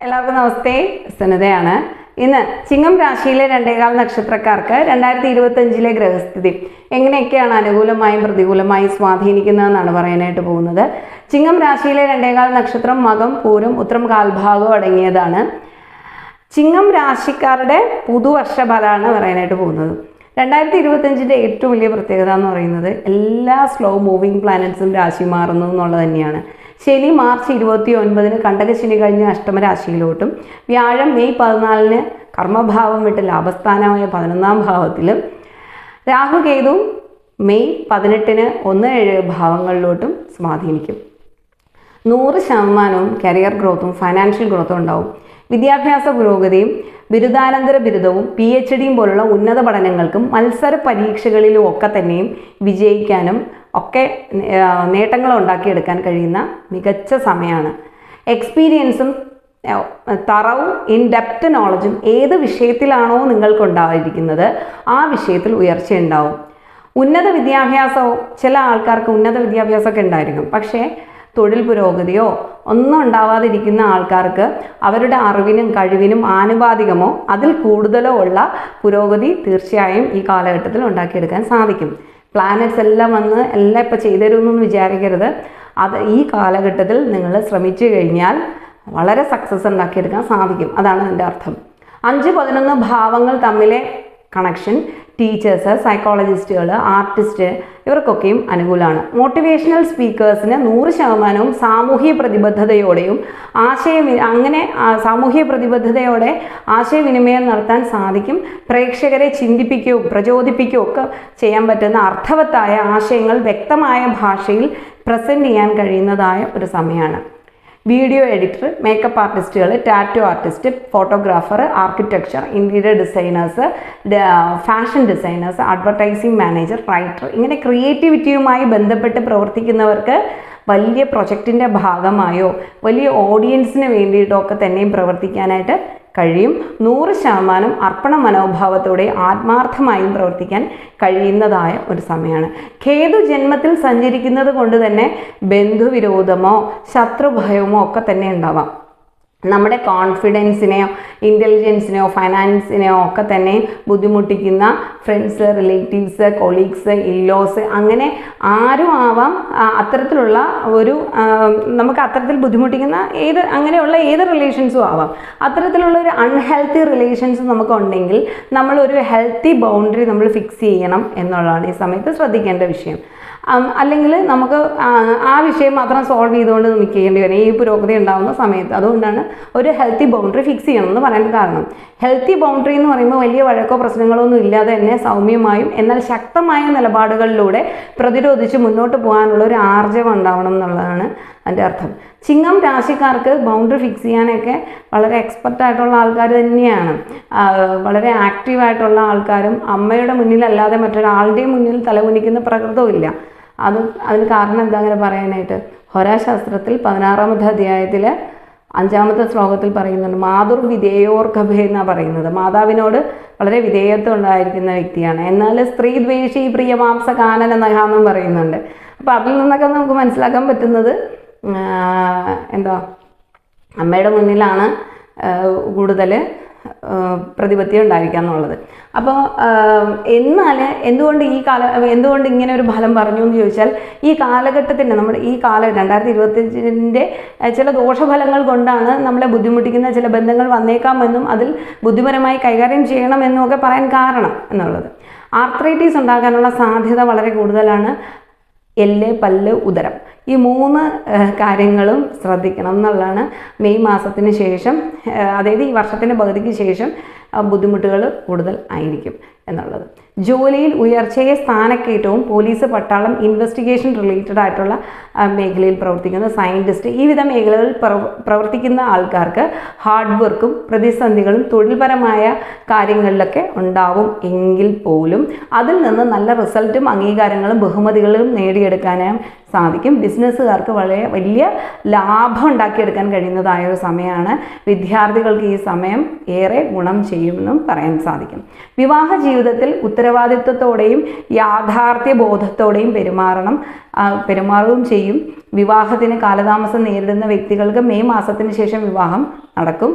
എല്ലാവർക്കും നമസ്തേ. സുനിതയാണ്. ഇന്ന് ചിങ്ങം രാശിയിലെ 2.25 നക്ഷത്രക്കാർക്ക് 2025 ഗ്രഹസ്ഥിതി എങ്ങനെയൊക്കെയാണ് അനുകൂലമായും പ്രതികൂലമായും സ്വാധീനിക്കുന്നതെന്നാണ് പറയാനായിട്ട് പോകുന്നത്. ചിങ്ങം രാശിയിലെ 2.25 നക്ഷത്രം മകം, പൂരം, ഉത്രം കാൽഭാഗവും അടങ്ങിയതാണ്. ചിങ്ങം രാശിക്കാരുടെ പുതുവർഷ ഫലമാണ് പറയാനായിട്ട് പോകുന്നത്. 2025 ഏറ്റവും വലിയ പ്രത്യേകത എന്ന് പറയുന്നത് എല്ലാ സ്ലോ മൂവിങ് പ്ലാനറ്റ്സും രാശി മാറുന്നു എന്നുള്ളത് തന്നെയാണ്. ശനി മാർച്ച് 29 കണ്ടകശനി കഴിഞ്ഞ് അഷ്ടമരാശിയിലോട്ടും, വ്യാഴം മെയ് 14 കർമ്മഭാവം വിട്ട് ലാഭസ്ഥാനമായ 11ാം ഭാവത്തിലും, രാഹു കേതു മെയ് 18 1-7 ഭാവങ്ങളിലോട്ടും സ്വാധീനിക്കും. 100% കരിയർ ഗ്രോത്തും ഫൈനാൻഷ്യൽ ഗ്രോത്തും ഉണ്ടാവും. വിദ്യാഭ്യാസ പുരോഗതിയും ബിരുദാനന്തര ബിരുദവും PhD പോലുള്ള ഉന്നത പഠനങ്ങൾക്കും മത്സര പരീക്ഷകളിലും ഒക്കെ തന്നെയും വിജയിക്കാനും ഒക്കെ നേട്ടങ്ങൾ ഉണ്ടാക്കിയെടുക്കാൻ കഴിയുന്ന മികച്ച സമയമാണ്. എക്സ്പീരിയൻസും തറവും ഇൻ ഡെപ്ത് നോളജും ഏത് വിഷയത്തിലാണോ നിങ്ങൾക്കുണ്ടായിരിക്കുന്നത് ആ വിഷയത്തിൽ ഉയർച്ചയുണ്ടാവും. ഉന്നത വിദ്യാഭ്യാസവും ചില ആൾക്കാർക്ക് ഉന്നത വിദ്യാഭ്യാസമൊക്കെ ഉണ്ടായിരിക്കും, പക്ഷേ തൊഴിൽ പുരോഗതിയോ ഒന്നും ഉണ്ടാവാതിരിക്കുന്ന ആൾക്കാർക്ക് അവരുടെ അറിവിനും കഴിവിനും ആനുപാതികമോ അതിൽ കൂടുതലോ ഉള്ള പുരോഗതി തീർച്ചയായും ഈ കാലഘട്ടത്തിൽ ഉണ്ടാക്കിയെടുക്കാൻ സാധിക്കും. പ്ലാനറ്റ്സ് എല്ലാം വന്ന് എല്ലാം ഇപ്പോൾ ചെയ്തുതരുമെന്നൊന്നും വിചാരിക്കരുത്. അത് ഈ കാലഘട്ടത്തിൽ നിങ്ങൾ ശ്രമിച്ചു കഴിഞ്ഞാൽ വളരെ സക്സസ് ഉണ്ടാക്കിയെടുക്കാൻ സാധിക്കും. അതാണ് എൻ്റെ അർത്ഥം. 5-11 ഭാവങ്ങൾ തമ്മിലെ കണക്ഷൻ ടീച്ചേഴ്സ്, സൈക്കോളജിസ്റ്റുകൾ, ആർട്ടിസ്റ്റ് ഇവർക്കൊക്കെയും അനുകൂലമാണ്. മോട്ടിവേഷണൽ സ്പീക്കേഴ്സിന് 100% സാമൂഹ്യ പ്രതിബദ്ധതയോടെയും സാമൂഹ്യ പ്രതിബദ്ധതയോടെ ആശയവിനിമയം നടത്താൻ സാധിക്കും. പ്രേക്ഷകരെ ചിന്തിപ്പിക്കുകയും പ്രചോദിപ്പിക്കുകയും ഒക്കെ ചെയ്യാൻ പറ്റുന്ന അർത്ഥവത്തായ ആശയങ്ങൾ വ്യക്തമായ ഭാഷയിൽ പ്രസൻറ്റ് ചെയ്യാൻ കഴിയുന്നതായ ഒരു സമയമാണ്. വീഡിയോ എഡിറ്റർ, മേക്കപ്പ് ആർട്ടിസ്റ്റുകൾ, tattoo artist, photographer, architecture, interior designers, fashion designers, advertising manager, writer, ഇങ്ങനെ ക്രിയേറ്റിവിറ്റിയുമായി ബന്ധപ്പെട്ട് പ്രവർത്തിക്കുന്നവർക്ക് വലിയ പ്രൊജക്റ്റിൻ്റെ ഭാഗമായോ വലിയ ഓഡിയൻസിന് വേണ്ടിയിട്ടോ ഒക്കെ തന്നെയും പ്രവർത്തിക്കാനായിട്ട് കഴിയും. 100% അർപ്പണ മനോഭാവത്തോടെ ആത്മാർത്ഥമായും പ്രവർത്തിക്കാൻ കഴിയുന്നതായ ഒരു സമയമാണ്. കേതു ജന്മത്തിൽ സഞ്ചരിക്കുന്നത് കൊണ്ട് തന്നെ ബന്ധുവിരോധമോ ശത്രുഭയമോ ഒക്കെ തന്നെ ഉണ്ടാവാം. നമ്മുടെ കോൺഫിഡൻസിനെയോ ഇൻ്റലിജൻസിനെയോ ഫൈനാൻസിനെയോ ഒക്കെ തന്നെ ബുദ്ധിമുട്ടിക്കുന്ന ഫ്രണ്ട്സ്, റിലേറ്റീവ്സ്, കൊളീഗ്സ്, ഇല്ലോസ്, അങ്ങനെ ആരും ആവാം. അത്തരത്തിലുള്ള ഒരു നമുക്ക് അത്തരത്തിൽ ബുദ്ധിമുട്ടിക്കുന്ന അങ്ങനെയുള്ള ഏത് റിലേഷൻസും ആവാം. അത്തരത്തിലുള്ള ഒരു അൺഹെൽത്തി റിലേഷൻസ് നമുക്കുണ്ടെങ്കിൽ നമ്മളൊരു ഹെൽത്തി ബൗണ്ടറി നമ്മൾ ഫിക്സ് ചെയ്യണം എന്നുള്ളതാണ് ഈ സമയത്ത് ശ്രദ്ധിക്കേണ്ട വിഷയം. അല്ലെങ്കിൽ നമുക്ക് ആ വിഷയം മാത്രം സോൾവ് ചെയ്തുകൊണ്ട് നിൽക്കേണ്ടി വരും ഈ പുരോഗതി ഉണ്ടാകുന്ന സമയത്ത്. അതുകൊണ്ടാണ് ഒരു ഹെൽത്തി ബൗണ്ടറി ഫിക്സ് ചെയ്യണം എന്ന് പറയാൻ കാരണം. ഹെൽത്തി ബൗണ്ടറി എന്ന് പറയുമ്പോൾ വലിയ വഴക്കോ പ്രശ്നങ്ങളോ ഒന്നും ഇല്ലാതെ തന്നെ സൗമ്യമായും എന്നാൽ ശക്തമായ നിലപാടുകളിലൂടെ പ്രതിരോധിച്ച് മുന്നോട്ട് പോകാനുള്ള ഒരു ആർജവം ഉണ്ടാവണം എന്നുള്ളതാണ് അതിൻ്റെ അർത്ഥം. ചിങ്ങം രാശിക്കാർക്ക് ബൗണ്ടറി ഫിക്സ് ചെയ്യാനൊക്കെ വളരെ എക്സ്പെർട്ടായിട്ടുള്ള ആൾക്കാർ തന്നെയാണ്. വളരെ ആക്റ്റീവായിട്ടുള്ള ആൾക്കാരും അമ്മയുടെ മുന്നിലല്ലാതെ മറ്റൊരാളുടെയും മുന്നിൽ തലകുനിക്കുന്ന പ്രകൃതവും. അതിന് കാരണം എന്താ അങ്ങനെ പറയാനായിട്ട്? ഹോരാശാസ്ത്രത്തിൽ 16ാമത്തെ അധ്യായത്തിൽ 5ാമത്തെ ശ്ലോകത്തിൽ പറയുന്നുണ്ട്, മാതൃവിധേയോർക്കഭേ എന്നാണ് പറയുന്നത്. മാതാവിനോട് വളരെ വിധേയത്വം ഉണ്ടായിരിക്കുന്ന വ്യക്തിയാണ്. എന്നാൽ സ്ത്രീ ദ്വേഷി പ്രിയമാംസ കാനന നഹാന്നും പറയുന്നുണ്ട്. അപ്പോൾ അതിൽ നിന്നൊക്കെ നമുക്ക് മനസ്സിലാക്കാൻ പറ്റുന്നത് അമ്മയുടെ മുന്നിലാണ് കൂടുതൽ പ്രതിപത്തി ഉണ്ടായിരിക്കുക എന്നുള്ളത്. അപ്പോൾ എന്നാൽ എന്തുകൊണ്ട് ഇങ്ങനെ ഒരു ഫലം പറഞ്ഞു എന്ന് ചോദിച്ചാൽ, ഈ കാലഘട്ടത്തിൻ്റെ നമ്മുടെ ഈ 2025 ചില ദോഷഫലങ്ങൾ കൊണ്ടാണ് നമ്മളെ ബുദ്ധിമുട്ടിക്കുന്ന ചില ബന്ധങ്ങൾ വന്നേക്കാമെന്നും അതിൽ ബുദ്ധിപരമായി കൈകാര്യം ചെയ്യണമെന്നും ഒക്കെ പറയാൻ കാരണം എന്നുള്ളത്. ആർത്രൈറ്റീസ് ഉണ്ടാകാനുള്ള സാധ്യത വളരെ കൂടുതലാണ്. എല്ല്, പല്ല്, ഉദരം, ഈ 3 കാര്യങ്ങളും ശ്രദ്ധിക്കണം എന്നുള്ളതാണ്. മെയ് മാസത്തിന് ശേഷം, അതായത് ഈ വർഷത്തിൻ്റെ പകുതിക്ക് ശേഷം ബുദ്ധിമുട്ടുകൾ കൂടുതൽ ആയിരിക്കും എന്നുള്ളത്. ജോലിയിൽ ഉയർച്ചയെ സ്ഥാനക്കയറ്റവും, പോലീസ്, പട്ടാളം, ഇൻവെസ്റ്റിഗേഷൻ റിലേറ്റഡ് ആയിട്ടുള്ള മേഖലയിൽ പ്രവർത്തിക്കുന്ന സയൻറ്റിസ്റ്റ്, ഈ വിധ മേഖലകളിൽ പ്രവർത്തിക്കുന്ന ആൾക്കാർക്ക് ഹാർഡ് വർക്കും പ്രതിസന്ധികളും തൊഴിൽപരമായ കാര്യങ്ങളിലൊക്കെ ഉണ്ടാവും. എങ്കിൽ പോലും അതിൽ നിന്ന് നല്ല റിസൾട്ടും അംഗീകാരങ്ങളും ബഹുമതികളും നേടിയെടുക്കാനും സാധിക്കും. ബിസിനസ്സുകാർക്ക് വളരെ വലിയ ലാഭം ഉണ്ടാക്കിയെടുക്കാൻ കഴിയുന്നതായ ഒരു സമയമാണ്. വിദ്യാർത്ഥികൾക്ക് ഈ സമയം ഏറെ ഗുണം ചെയ്യുമെന്നും പറയാൻ സാധിക്കും. വിവാഹ ജീവിതത്തിൽ ഉത്തരവാദിത്വത്തോടെയും യാഥാർത്ഥ്യ ബോധത്തോടെയും പെരുമാറണം. പെരുമാറുകയും ചെയ്യും. വിവാഹത്തിന് കാലതാമസം നേരിടുന്ന വ്യക്തികൾക്ക് മെയ് മാസത്തിന് ശേഷം വിവാഹം നടക്കും.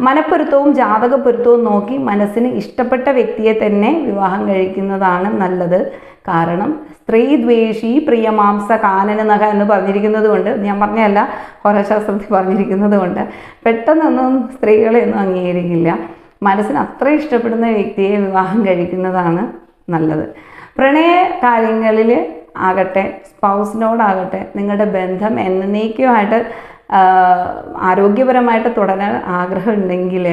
മനപ്പൊരുത്തവും ജാതകപ്പൊരുത്തവും നോക്കി മനസ്സിന് ഇഷ്ടപ്പെട്ട വ്യക്തിയെ തന്നെ വിവാഹം കഴിക്കുന്നതാണ് നല്ലത്. കാരണം സ്ത്രീ ദ്വേഷി പ്രിയമാംസ കാനനനഖ എന്ന് പറഞ്ഞിരിക്കുന്നത് കൊണ്ട്, ഞാൻ പറഞ്ഞതല്ല, ഹോരശാസ്ത്രത്തിൽ പറഞ്ഞിരിക്കുന്നത് കൊണ്ട് പെട്ടെന്നൊന്നും സ്ത്രീകളെ ഒന്നും അംഗീകരിക്കില്ല. മനസ്സിന് അത്ര ഇഷ്ടപ്പെടുന്ന വ്യക്തിയെ വിവാഹം കഴിക്കുന്നതാണ് നല്ലത്. പ്രണയ കാര്യങ്ങളിൽ ആകട്ടെ, സ്പൗസിനോടാകട്ടെ, നിങ്ങളുടെ ബന്ധം എന്നേക്കുമായിട്ട് ആരോഗ്യപരമായിട്ട് തുടരാൻ ആഗ്രഹമുണ്ടെങ്കിൽ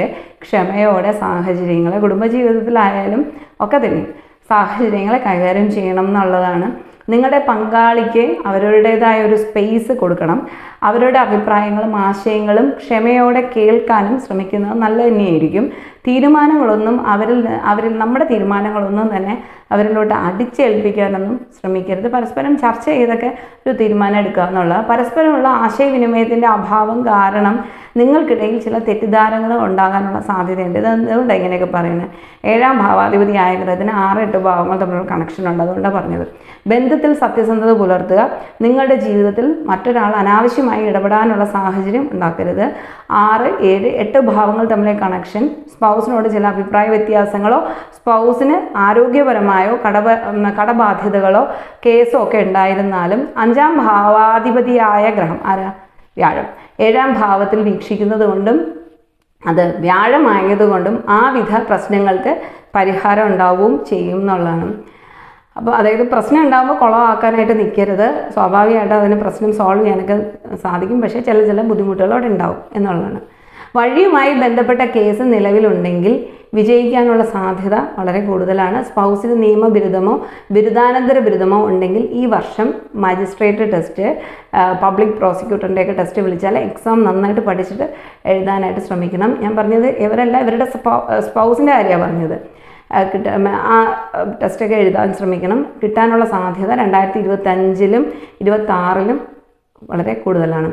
ക്ഷമയോടെ സാഹചര്യങ്ങളെ, കുടുംബജീവിതത്തിലായാലും ഒക്കെ തന്നെ സാഹചര്യങ്ങളെ കൈകാര്യം ചെയ്യണം എന്നുള്ളതാണ്. നിങ്ങളുടെ പങ്കാളിക്ക് അവരുടേതായ ഒരു സ്പേസ് കൊടുക്കണം. അവരുടെ അഭിപ്രായങ്ങളും ആശയങ്ങളും ക്ഷമയോടെ കേൾക്കാനും ശ്രമിക്കുന്നത് നല്ല തന്നെയായിരിക്കും. തീരുമാനങ്ങളൊന്നും അവരിൽ നമ്മുടെ തീരുമാനങ്ങളൊന്നും തന്നെ അവരിലോട്ട് അടിച്ചേൽപ്പിക്കാനൊന്നും ശ്രമിക്കരുത്. പരസ്പരം ചർച്ച ചെയ്തൊക്കെ ഒരു തീരുമാനം എടുക്കുക എന്നുള്ളത്. പരസ്പരമുള്ള ആശയവിനിമയത്തിൻ്റെ അഭാവം കാരണം നിങ്ങൾക്കിടയിൽ ചില തെറ്റിദ്ധാരണകൾ ഉണ്ടാകാനുള്ള സാധ്യതയുണ്ട്. ഇത് എന്തുകൊണ്ട് ഇങ്ങനെയൊക്കെ പറയുന്നത്? 7ാം ഭാവാധിപതിയായ ഗ്രഹത്തിന് 6-8 ഭാവങ്ങൾ തമ്മിലുള്ള കണക്ഷൻ ഉണ്ട്. അതുകൊണ്ടാണ് പറഞ്ഞത്. ബന്ധത്തിൽ സത്യസന്ധത പുലർത്തുക. നിങ്ങളുടെ ജീവിതത്തിൽ മറ്റൊരാൾ അനാവശ്യമായി ഇടപെടാനുള്ള സാഹചര്യം ഉണ്ടാക്കരുത്. 6, 7, 8 ഭാവങ്ങൾ തമ്മിലെ കണക്ഷൻ സ്പൗസിനോട് ചില അഭിപ്രായ വ്യത്യാസങ്ങളോ സ്പൗസിന് ആരോഗ്യപരമായോ കടബാധ്യതകളോ കേസോ ഒക്കെ ഉണ്ടായിരുന്നാലും 5ാം ഭാവാധിപതിയായ ഗ്രഹം ആരാ? വ്യാഴം 7ാം ഭാവത്തിൽ വീക്ഷിക്കുന്നത് കൊണ്ടും അത് വ്യാഴമായതുകൊണ്ടും ആ വിധ പ്രശ്നങ്ങൾക്ക് പരിഹാരം ഉണ്ടാവുകയും ചെയ്യും എന്നുള്ളതാണ്. അപ്പോൾ അതായത് പ്രശ്നം ഉണ്ടാകുമ്പോൾ കുളമാക്കാനായിട്ട് നിൽക്കരുത്. സ്വാഭാവികമായിട്ട് അതിന് പ്രശ്നം സോൾവ് ചെയ്യാനൊക്കെ സാധിക്കും. പക്ഷേ ചില ബുദ്ധിമുട്ടുകൾ അവിടെ ഉണ്ടാവും എന്നുള്ളതാണ്. വഴിയുമായി ബന്ധപ്പെട്ട കേസ് നിലവിലുണ്ടെങ്കിൽ വിജയിക്കാനുള്ള സാധ്യത വളരെ കൂടുതലാണ്. സ്പൗസിന് നിയമബിരുദമോ ബിരുദാനന്തര ബിരുദമോ ഉണ്ടെങ്കിൽ ഈ വർഷം മജിസ്ട്രേറ്റ് ടെസ്റ്റ്, പബ്ലിക് പ്രോസിക്യൂട്ടറിൻ്റെയൊക്കെ ടെസ്റ്റ് വിളിച്ചാൽ എക്സാം നന്നായിട്ട് പഠിച്ചിട്ട് എഴുതാനായിട്ട് ശ്രമിക്കണം. ഞാൻ പറഞ്ഞത് ഇവരല്ല, ഇവരുടെ സ്പൗസിൻ്റെ കാര്യമാണ് പറഞ്ഞത്. ആ ടെസ്റ്റൊക്കെ എഴുതാൻ ശ്രമിക്കണം. കിട്ടാനുള്ള സാധ്യത 2025-ലും 2026-ലും വളരെ കൂടുതലാണ്.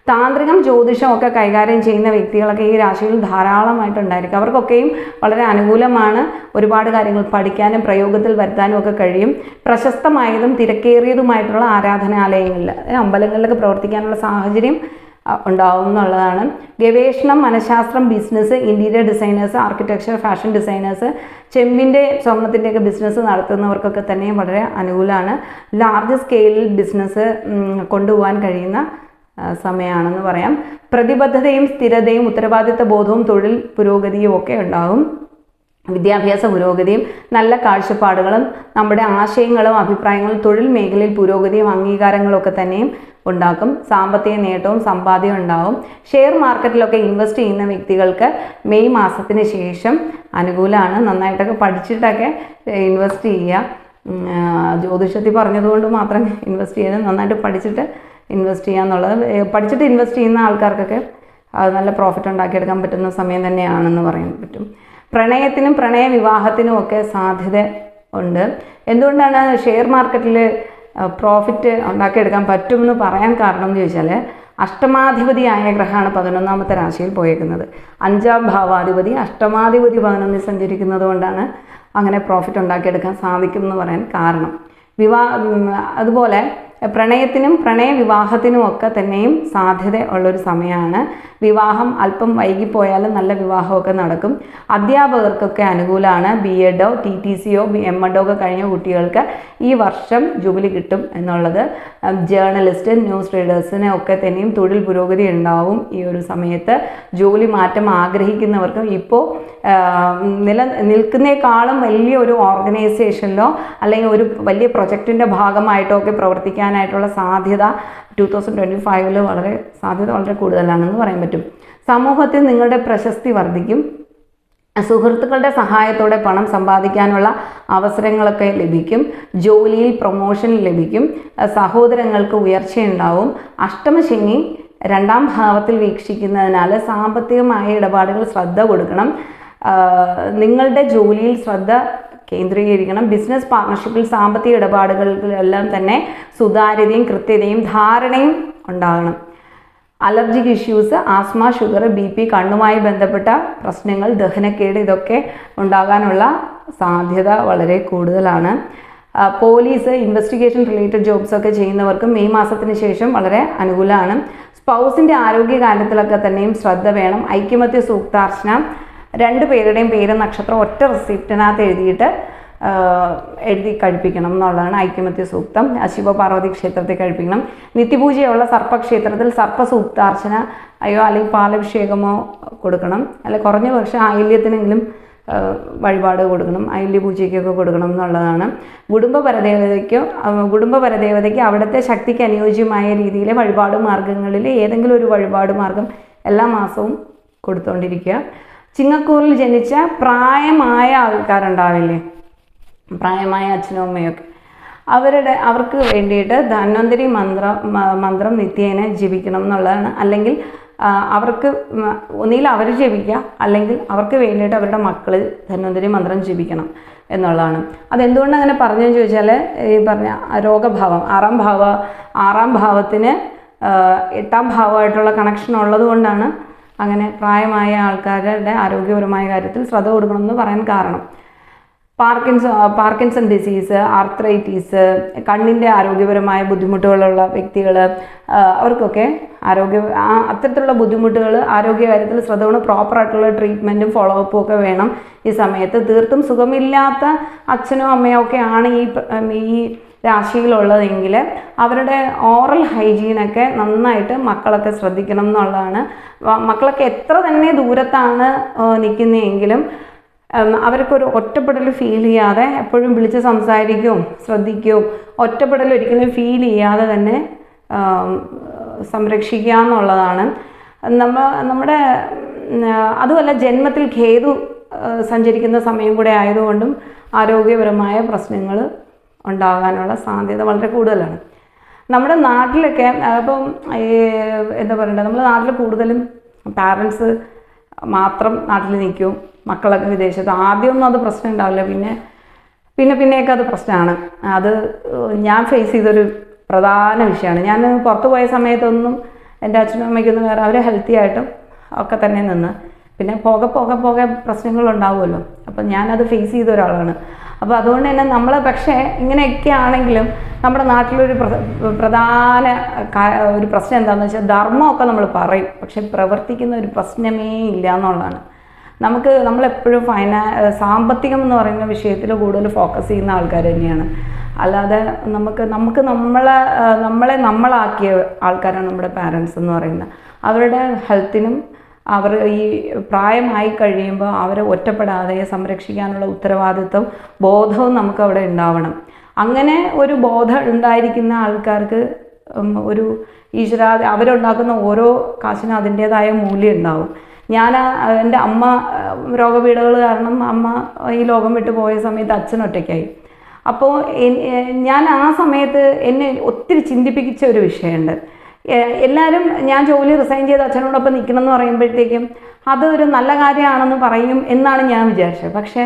താന്ത്രികം, ജ്യോതിഷം ഒക്കെ കൈകാര്യം ചെയ്യുന്ന വ്യക്തികളൊക്കെ ഈ രാശിയിൽ ധാരാളമായിട്ടുണ്ടായിരിക്കും. അവർക്കൊക്കെയും വളരെ അനുകൂലമാണ്. ഒരുപാട് കാര്യങ്ങൾ പഠിക്കാനും പ്രയോഗത്തിൽ വരുത്താനും ഒക്കെ കഴിയും. പ്രശസ്തമായതും തിരക്കേറിയതുമായിട്ടുള്ള ആരാധനാലയങ്ങളിൽ, അമ്പലങ്ങളിലൊക്കെ പ്രവർത്തിക്കാനുള്ള സാഹചര്യം ഉണ്ടാവും എന്നുള്ളതാണ്. ഗവേഷണം, മനഃശാസ്ത്രം, business, interior designers, architecture, fashion designers, ചെമ്പിൻ്റെ സ്വർണ്ണത്തിൻ്റെയൊക്കെ ബിസിനസ് നടത്തുന്നവർക്കൊക്കെ തന്നെ വളരെ അനുകൂലമാണ്. ലാർജ് സ്കെയിലിൽ ബിസിനസ് കൊണ്ടുപോകാൻ കഴിയുന്ന സമയമാണെന്ന് പറയാം. പ്രതിബദ്ധതയും സ്ഥിരതയും ഉത്തരവാദിത്ത ബോധവും തൊഴിൽ പുരോഗതിയും ഒക്കെ ഉണ്ടാകും. വിദ്യാഭ്യാസ പുരോഗതിയും നല്ല കാഴ്ചപ്പാടുകളും നമ്മുടെ ആശയങ്ങളും അഭിപ്രായങ്ങളും തൊഴിൽ മേഖലയിൽ പുരോഗതിയും അംഗീകാരങ്ങളും ഒക്കെ തന്നെയും ഉണ്ടാക്കും. സാമ്പത്തിക നേട്ടവും സമ്പാദ്യവും ഉണ്ടാവും. ഷെയർ മാർക്കറ്റിലൊക്കെ ഇൻവെസ്റ്റ് ചെയ്യുന്ന വ്യക്തികൾക്ക് മെയ് മാസത്തിന് ശേഷം അനുകൂലമാണ്. നന്നായിട്ടൊക്കെ പഠിച്ചിട്ടൊക്കെ ഇൻവെസ്റ്റ് ചെയ്യുക. ജ്യോതിഷത്തിൽ പറഞ്ഞതുകൊണ്ട് മാത്രം ഇൻവെസ്റ്റ് ചെയ്യുന്നത്, നന്നായിട്ട് പഠിച്ചിട്ട് ഇൻവെസ്റ്റ് ചെയ്യുക എന്നുള്ളത്. പഠിച്ചിട്ട് ഇൻവെസ്റ്റ് ചെയ്യുന്ന ആൾക്കാർക്കൊക്കെ അത് നല്ല പ്രോഫിറ്റ് ഉണ്ടാക്കിയെടുക്കാൻ പറ്റുന്ന സമയം തന്നെയാണെന്ന് പറയാൻ പറ്റും. പ്രണയത്തിനും പ്രണയ വിവാഹത്തിനും ഒക്കെ സാധ്യത ഉണ്ട്. എന്തുകൊണ്ടാണ് ഷെയർ മാർക്കറ്റിൽ പ്രോഫിറ്റ് ഉണ്ടാക്കിയെടുക്കാൻ പറ്റുമെന്ന് പറയാൻ കാരണം എന്ന് ചോദിച്ചാൽ, അഷ്ടമാധിപതിയായ ഗ്രഹമാണ് 11ാമത്തെ രാശിയിൽ പോയേക്കുന്നത്. 5ാം ഭാവാധിപതി അഷ്ടമാധിപതി 11ൽ സഞ്ചരിക്കുന്നത് കൊണ്ടാണ് അങ്ങനെ പ്രോഫിറ്റ് ഉണ്ടാക്കിയെടുക്കാൻ സാധിക്കുമെന്ന് പറയാൻ കാരണം. അതുപോലെ പ്രണയത്തിനും പ്രണയ വിവാഹത്തിനും ഒക്കെ തന്നെയും സാധ്യത ഉള്ളൊരു സമയമാണ്. വിവാഹം അല്പം വൈകിപ്പോയാലും നല്ല വിവാഹമൊക്കെ നടക്കും. അധ്യാപകർക്കൊക്കെ അനുകൂലമാണ്. BEdോ TTCയോ MEdോ ഒക്കെ കഴിഞ്ഞ കുട്ടികൾക്ക് ഈ വർഷം ജൂബിലി കിട്ടും എന്നുള്ളത്. ജേർണലിസ്റ്റ്, ന്യൂസ് റീഡേഴ്സിന് ഒക്കെ തന്നെയും തൊഴിൽ പുരോഗതി ഉണ്ടാവും ഈ ഒരു സമയത്ത്. ജോലി മാറ്റം ആഗ്രഹിക്കുന്നവർക്കും ഇപ്പോൾ നിൽക്കുന്നേക്കാളും വലിയ ഒരു ഓർഗനൈസേഷനിലോ അല്ലെങ്കിൽ ഒരു വലിയ പ്രൊജക്റ്റിൻ്റെ ഭാഗമായിട്ടോ ഒക്കെ പ്രവർത്തിക്കാനായിട്ടുള്ള സാധ്യത 2025 സാധ്യത വളരെ കൂടുതലാണെന്ന് പറയാൻ പറ്റും. സമൂഹത്തിൽ നിങ്ങളുടെ പ്രശസ്തി വർദ്ധിക്കും. സുഹൃത്തുക്കളുടെ സഹായത്തോടെ പണം സമ്പാദിക്കാനുള്ള അവസരങ്ങളൊക്കെ ലഭിക്കും. ജോലിയിൽ പ്രൊമോഷൻ ലഭിക്കും. സഹോദരങ്ങൾക്ക് ഉയർച്ചയുണ്ടാവും. അഷ്ടമശനി 2ാം ഭാവത്തിൽ വീക്ഷിക്കുന്നതിനാൽ സാമ്പത്തികമായ ഇടപാടുകൾ ശ്രദ്ധ കൊടുക്കണം. നിങ്ങളുടെ ജോലിയിൽ ശ്രദ്ധ കേന്ദ്രീകരിക്കണം. ബിസിനസ് പാർട്ണർഷിപ്പിൽ സാമ്പത്തിക ഇടപാടുകളിലെല്ലാം തന്നെ സുതാര്യതയും കൃത്യതയും ധാരണയും ഉണ്ടാകണം. Allergic issues, asthma, sugar, BP, കണ്ണുമായി ബന്ധപ്പെട്ട പ്രശ്നങ്ങൾ, ദഹനക്കേട് ഇതൊക്കെ ഉണ്ടാകാനുള്ള സാധ്യത വളരെ കൂടുതലാണ്. പോലീസ്, ഇൻവെസ്റ്റിഗേഷൻ റിലേറ്റഡ് ജോബ്സൊക്കെ ചെയ്യുന്നവർക്കും മെയ് മാസത്തിന് ശേഷം വളരെ അനുകൂലമാണ്. സ്പൗസിൻ്റെ ആരോഗ്യകാര്യത്തിലൊക്കെ തന്നെയും ശ്രദ്ധ വേണം. ഐക്യമത്യ സൂക്താർച്ചന 2 പേരുടെയും പേര് നക്ഷത്രം ഒറ്റ റിസിപ്റ്റിനകത്ത് എഴുതി കഴിപ്പിക്കണം എന്നുള്ളതാണ് ഐക്യമത്യ സൂക്തം. ശിവപാർവതി ക്ഷേത്രത്തിൽ കഴിപ്പിക്കണം. നിത്യപൂജയുള്ള സർപ്പക്ഷേത്രത്തിൽ സർപ്പസൂക്താർച്ചന അല്ലെങ്കിൽ പാലഭിഷേകമോ കൊടുക്കണം. അല്ലെ കുറഞ്ഞ പക്ഷേ ആയില്യത്തിനെങ്കിലും വഴിപാട് കൊടുക്കണം, ആയില്യപൂജയ്ക്കൊക്കെ കൊടുക്കണം എന്നുള്ളതാണ്. കുടുംബപരദേവതയ്ക്ക് അവിടുത്തെ ശക്തിക്ക് അനുയോജ്യമായ രീതിയിലെ വഴിപാട് മാർഗങ്ങളിൽ ഏതെങ്കിലും ഒരു വഴിപാട് മാർഗം എല്ലാ മാസവും കൊടുത്തുകൊണ്ടിരിക്കുക. ചിങ്ങക്കൂറിൽ ജനിച്ച പ്രായമായ ആൾക്കാരുണ്ടാവില്ലേ, പ്രായമായ അച്ഛനും അമ്മയൊക്കെ, അവർക്ക് വേണ്ടിയിട്ട് ധന്വന്തരി മന്ത്രം നിത്യേന ജപിക്കണം എന്നുള്ളതാണ്. അല്ലെങ്കിൽ അവർക്ക് ഒന്നുകിൽ അവർ ജപിക്കുക, അല്ലെങ്കിൽ അവർക്ക് വേണ്ടിയിട്ട് അവരുടെ മക്കൾ ധന്വന്തരി മന്ത്രം ജപിക്കണം എന്നുള്ളതാണ്. അതെന്തുകൊണ്ട് അങ്ങനെ പറഞ്ഞതെന്ന് ചോദിച്ചാൽ, ഈ പറഞ്ഞ രോഗഭാവം 6ാം ഭാവത്തിന് 8ാം ഭാവമായിട്ടുള്ള കണക്ഷൻ ഉള്ളത് കൊണ്ടാണ് അങ്ങനെ പ്രായമായ ആൾക്കാരുടെ ആരോഗ്യപരമായ കാര്യത്തിൽ ശ്രദ്ധ കൊടുക്കണമെന്ന് പറയാൻ കാരണം. പാർക്കിൻസൺ ഡിസീസ്, ആർത്രൈറ്റീസ്, കണ്ണിൻ്റെ ആരോഗ്യപരമായ ബുദ്ധിമുട്ടുകളുള്ള വ്യക്തികൾ, അവർക്കൊക്കെ അത്തരത്തിലുള്ള ബുദ്ധിമുട്ടുകൾ ആരോഗ്യകാര്യത്തിൽ ശ്രദ്ധ കൊണ്ട് പ്രോപ്പറായിട്ടുള്ള ട്രീറ്റ്മെൻറ്റും ഫോളോ അപ്പും ഒക്കെ വേണം ഈ സമയത്ത്. തീർത്തും സുഖമില്ലാത്ത അച്ഛനോ അമ്മയോ ഒക്കെയാണ് ഈ രാശിയിലുള്ളതെങ്കിൽ അവരുടെ ഓറൽ ഹൈജീനൊക്കെ നന്നായിട്ട് മക്കളൊക്കെ ശ്രദ്ധിക്കണം എന്നുള്ളതാണ്. മക്കളൊക്കെ എത്ര തന്നെ ദൂരത്താണ് നിൽക്കുന്നതെങ്കിലും അവർക്കൊരു ഒറ്റപ്പെടൽ ഫീൽ ചെയ്യാതെ എപ്പോഴും വിളിച്ച് സംസാരിക്കുകയും ശ്രദ്ധിക്കുകയും ഒറ്റപ്പെടൽ ഒരിക്കലും ഫീൽ ചെയ്യാതെ തന്നെ സംരക്ഷിക്കുക എന്നുള്ളതാണ്. നമ്മുടെ അതുമല്ല, ജന്മത്തിൽ കേതു സഞ്ചരിക്കുന്ന സമയം കൂടെ ആയതുകൊണ്ടും ആരോഗ്യപരമായ പ്രശ്നങ്ങൾ ഉണ്ടാകാനുള്ള സാധ്യത വളരെ കൂടുതലാണ്. നമ്മുടെ നാട്ടിലൊക്കെ ഇപ്പം എന്താ പറയണ്ടത്, നമ്മുടെ നാട്ടിൽ കൂടുതലും പാരൻസ് മാത്രം നാട്ടിൽ നിൽക്കും, മക്കളൊക്കെ വിദേശത്ത്. ആദ്യമൊന്നും അത് പ്രശ്നം ഉണ്ടാവില്ല, പിന്നെയൊക്കെ അത് പ്രശ്നമാണ്. അത് ഞാൻ ഫേസ് ചെയ്തൊരു പ്രധാന വിഷയമാണ്. ഞാൻ പുറത്തു പോയ സമയത്തൊന്നും എൻ്റെ അച്ഛനും അമ്മയ്ക്കൊന്നും വേറെ, അവർ ഹെൽത്തി ആയിട്ടും ഒക്കെ തന്നെ നിന്ന്, പിന്നെ പോകെ പ്രശ്നങ്ങളുണ്ടാവുമല്ലോ. അപ്പം ഞാനത് ഫേസ് ചെയ്ത ഒരാളാണ്. അപ്പോൾ അതുകൊണ്ട് തന്നെ നമ്മൾ പക്ഷേ ഇങ്ങനെയൊക്കെ ആണെങ്കിലും നമ്മുടെ നാട്ടിലൊരു പ്രധാന ഒരു പ്രശ്നം എന്താണെന്ന് വെച്ചാൽ, ധർമ്മമൊക്കെ നമ്മൾ പറയും, പക്ഷെ പ്രവർത്തിക്കുന്ന ഒരു പ്രശ്നമേ ഇല്ല എന്നുള്ളതാണ്. നമ്മളെപ്പോഴും സാമ്പത്തികം എന്ന് പറയുന്ന വിഷയത്തിൽ കൂടുതൽ ഫോക്കസ് ചെയ്യുന്ന ആൾക്കാർ തന്നെയാണ്. അല്ലാതെ നമ്മളാക്കിയ ആൾക്കാരാണ് നമ്മുടെ പാരൻസ് എന്ന് പറയുന്നത്. അവരുടെ ഹെൽത്തിനും അവർ ഈ പ്രായമായി കഴിയുമ്പോൾ അവരെ ഒറ്റപ്പെടാതെ സംരക്ഷിക്കാനുള്ള ഉത്തരവാദിത്വം, ബോധവും നമുക്കവിടെ ഉണ്ടാവണം. അങ്ങനെ ഒരു ബോധം ഉണ്ടായിരിക്കുന്ന ആൾക്കാർക്ക് ഒരു അവരുണ്ടാക്കുന്ന ഓരോ കാശിനും അതിൻ്റേതായ മൂല്യം ഉണ്ടാവും. എൻ്റെ അമ്മ രോഗപീഠകൾ കാരണം അമ്മ ഈ ലോകം വിട്ടു പോയ സമയത്ത് അച്ഛനൊറ്റയ്ക്കായി. അപ്പോൾ ഞാൻ ആ സമയത്ത് എന്നെ ഒത്തിരി ചിന്തിപ്പിച്ച ഒരു വിഷയമുണ്ട്. എല്ലാവരും ഞാൻ ജോലി റിസൈൻ ചെയ്ത് അച്ഛനോടൊപ്പം നിൽക്കണം എന്ന് പറയുമ്പോഴത്തേക്കും അതൊരു നല്ല കാര്യമാണെന്ന് പറയും എന്നാണ് ഞാൻ വിചാരിച്ചത്. പക്ഷേ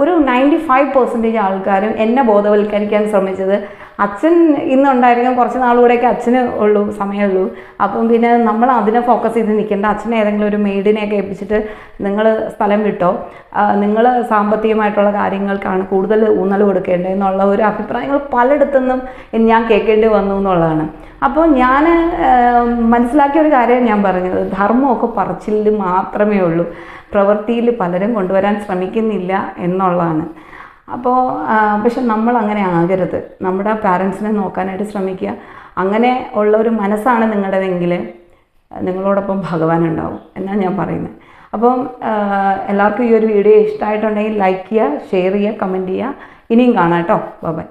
ഒരു 95% ആൾക്കാരും എന്നെ ബോധവൽക്കരിക്കാൻ ശ്രമിച്ചത്, അച്ഛൻ ഇന്നുണ്ടായിരിക്കും, കുറച്ച് നാളുകൂടെയൊക്കെ അച്ഛന് സമയമുള്ളൂ, അപ്പം പിന്നെ നമ്മൾ അതിനെ ഫോക്കസ് ചെയ്ത് നിൽക്കേണ്ട, അച്ഛനെ ഏതെങ്കിലും ഒരു മെയ്ഡിനെയൊക്കെ ഏൽപ്പിച്ചിട്ട് നിങ്ങൾ സ്ഥലം വിട്ടോ, നിങ്ങൾ സാമ്പത്തികമായിട്ടുള്ള കാര്യങ്ങൾക്കാണ് കൂടുതൽ ഊന്നൽ കൊടുക്കേണ്ടത് എന്നുള്ള ഒരു അഭിപ്രായങ്ങൾ പലയിടത്തുനിന്നും ഞാൻ കേൾക്കേണ്ടി വന്നു എന്നുള്ളതാണ്. അപ്പോൾ ഞാൻ മനസ്സിലാക്കിയ ഒരു കാര്യം ഞാൻ പറഞ്ഞത്, ധർമ്മമൊക്കെ പറച്ചിൽ മാത്രമേ ഉള്ളൂ, പ്രവൃത്തിയിൽ പലരും കൊണ്ടുവരാൻ ശ്രമിക്കുന്നില്ല എന്നുള്ളതാണ്. അപ്പോൾ പക്ഷെ നമ്മൾ അങ്ങനെ ആകരുത്. നമ്മുടെ പാരൻസിനെ നോക്കാനായിട്ട് ശ്രമിക്കുക. അങ്ങനെ ഉള്ള ഒരു മനസ്സാണ് നിങ്ങളുടേതെങ്കിൽ നിങ്ങളോടൊപ്പം ഭഗവാൻ ഉണ്ടാവും എന്നാണ് ഞാൻ പറയുന്നത്. അപ്പം എല്ലാവർക്കും ഈ ഒരു വീഡിയോ ഇഷ്ടമായിട്ടുണ്ടെങ്കിൽ ലൈക്ക് ചെയ്യുക, ഷെയർ ചെയ്യുക, കമൻറ്റ് ചെയ്യുക. ഇനിയും കാണാം കേട്ടോ. ബൈ.